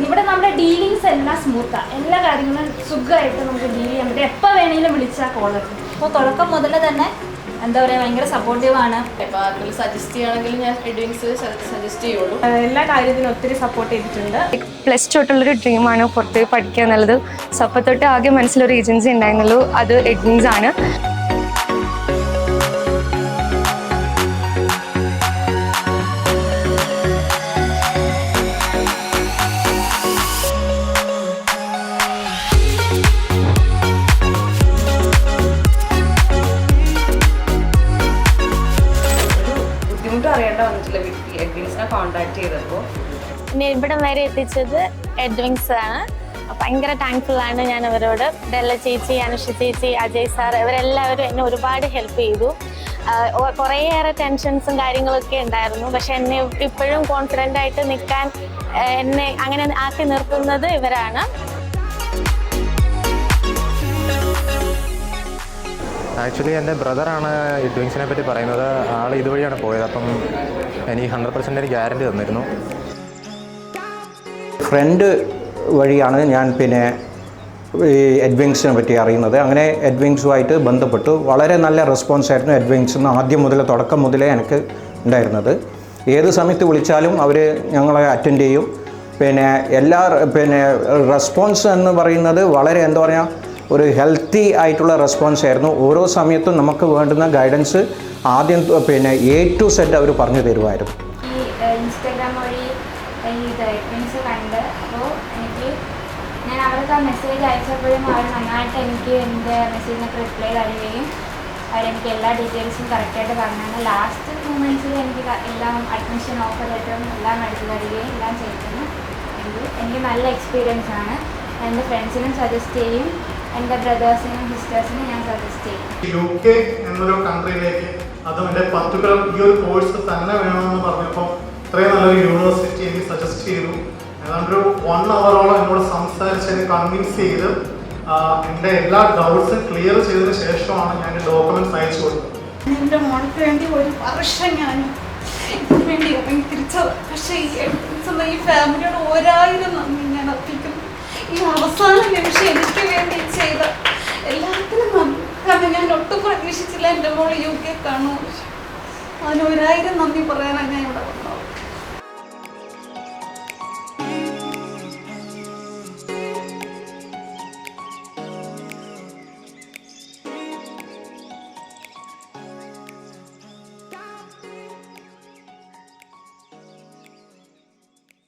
ഇവിടെ നമ്മുടെ ഡീലിങ്സ് എല്ലാം സ്മൂത്താണ്, എല്ലാ കാര്യങ്ങളും സുഖമായിട്ട് നമുക്ക് ഡീൽ ചെയ്യാൻ പറ്റും. എപ്പോൾ വേണമെങ്കിലും വിളിച്ചാൽ കോൾ എടുക്കും. അപ്പോൾ തുടക്കം മുതൽ തന്നെ എന്താ പറയുക, ഭയങ്കര സപ്പോർട്ടീവാണ്. ഇപ്പോൾ ആർക്കെങ്കിലും സജസ്റ്റ് ചെയ്യുകയാണെങ്കിൽ ഞാൻ എഡ്വിങ്സ് സജസ്റ്റ് ചെയ്യുള്ളൂ. എല്ലാ കാര്യത്തിനും ഒത്തിരി സപ്പോർട്ട് ചെയ്തിട്ടുണ്ട്. പ്ലസ് ടു തൊട്ടുള്ളൊരു ഡ്രീമാണ് പുറത്ത് പോയി പഠിക്കുക എന്നുള്ളത്. സോ അപ്പോൾ തൊട്ട് ആകെ മനസ്സിലൊരു ഏജൻസി ഉണ്ടായിരുന്നുള്ളൂ, അത് എഡ്വിങ്സ് ആണ്. അറിയേണ്ട വന്നിട്ടില്ല എഡ്വിങ്സിനെ കോൺടാക്ട് ചെയ്തപ്പോൾ. പിന്നെ ഇവിടം വരെ എത്തിച്ചത് എഡ്വിങ്സ് ആണ്. ഭയങ്കര താങ്ക്ഫുൾ ആണ് ഞാൻ അവരോട്. ഡെല്ല ചേച്ചി, അനുഷ ചേച്ചി, അജയ് സാർ, ഇവരെല്ലാവരും എന്നെ ഒരുപാട് ഹെൽപ്പ് ചെയ്തു. കുറേയേറെ ടെൻഷൻസും കാര്യങ്ങളൊക്കെ ഉണ്ടായിരുന്നു, പക്ഷെ എന്നെ ഇപ്പോഴും കോൺഫിഡൻ്റ് ആയിട്ട് നിൽക്കാൻ എന്നെ അങ്ങനെ ആക്കി നിർത്തുന്നത് ഇവരാണ്. ആക്ച്വലി എൻ്റെ ബ്രദറാണ് എഡ്വിങ്സിനെ പറ്റി പറയുന്നത്. ആൾ ഇതുവഴിയാണ് പോയത്. അപ്പം എനിക്ക് 100% ഒരു ഗ്യാരണ്ടി തന്നിരുന്നു. ഫ്രണ്ട് വഴിയാണ് ഞാൻ പിന്നെ ഈ എഡ്വിങ്സിനെ പറ്റി അറിയുന്നത്. അങ്ങനെ എഡ്വിങ്സുമായിട്ട് ബന്ധപ്പെട്ടു. വളരെ നല്ല റെസ്പോൺസായിരുന്നു എഡ്വിങ്സ് നിന്ന് ആദ്യം മുതൽ, തുടക്കം മുതലേ എനിക്ക് ഉണ്ടായിരുന്നത്. ഏത് സമയത്ത് വിളിച്ചാലും അവർ ഞങ്ങളെ അറ്റൻഡ് ചെയ്യും. പിന്നെ റെസ്പോൺസ് എന്ന് പറയുന്നത് വളരെ എന്താ പറയുക, ഒരു ഹെൽത്തി ആയിട്ടുള്ള റെസ്പോൺസ് ആയിരുന്നു. ഓരോ സമയത്തും നമുക്ക് വേണ്ടുന്ന ഗൈഡൻസ് ആദ്യം A to Z അവർ പറഞ്ഞു തരുമായിരുന്നു. ഈ ഇൻസ്റ്റാഗ്രാം വഴി ഇത് എഡ്വിങ്സ് കണ്ട്, അപ്പോൾ ഞാൻ അവർക്ക് ആ മെസ്സേജ് അയച്ചപ്പോഴും അവർ നന്നായിട്ട് എനിക്ക് എൻ്റെ മെസ്സേജിനൊക്കെ റിപ്ലൈ തരികയും അവരെനിക്ക് എല്ലാ ഡീറ്റെയിൽസും കറക്റ്റായിട്ട് പറഞ്ഞു. ലാസ്റ്റ് മൂമെൻറ്റ്സിൽ എനിക്ക് എല്ലാം അഡ്മിഷൻ ഓഫർ ലെറ്ററും എല്ലാം എടുത്തു തരികയും എല്ലാം ചെയ്തിരുന്നു. എനിക്ക് നല്ല എക്സ്പീരിയൻസ് ആണ്. എൻ്റെ ഫ്രണ്ട്സിനും സജസ്റ്റ് ചെയ്യും, എൻ്റെ ബ്രദേഴ്സിനും സിസ്റ്റേഴ്സിനും ഞാൻ സജസ്റ്റ് ചെയ്യും. UK എന്നൊരു കൺട്രിയിലേക്ക്, അതും എൻ്റെ പർട്ടിക്കുലർ ഈ ഒരു കോഴ്സ് തന്നെ വേണമെന്ന് പറഞ്ഞപ്പോൾ ഇത്രയും നല്ലൊരു യൂണിവേഴ്സിറ്റി എനിക്ക് സജസ്റ്റ് ചെയ്തു. ഏതാണ്ടൊരു 1 hour എന്നോട് സംസാരിച്ച് എന്നെ കൺവിൻസ് ചെയ്ത് എൻ്റെ എല്ലാ ഡൗട്ട്സും ക്ലിയർ ചെയ്തതിന് ശേഷമാണ് ഞാൻ ഡോക്യുമെൻറ്റ്സ് അയച്ചു കൊടുത്തത്. എൻ്റെ മോൾക്ക് വേണ്ടി ഒരു വർഷം ഞാൻ ഇതിനു വേണ്ടി ഇറങ്ങി തിരിച്ചത്. പക്ഷേ ഈ ഫാമിലിയോട് 1000 നന്ദി ഞാൻ അർപ്പിക്കുന്നു. ഈ അവസാന നിമിഷം എനിക്ക് വേണ്ടി ചെയ്ത എല്ലാത്തിനും നന്ദി. കാരണം ഞാൻ ഒട്ടും പ്രതീക്ഷിച്ചില്ല എൻ്റെ മോൾ UK കാണും. അതിന് 1000 നന്ദി പറയാനാണ്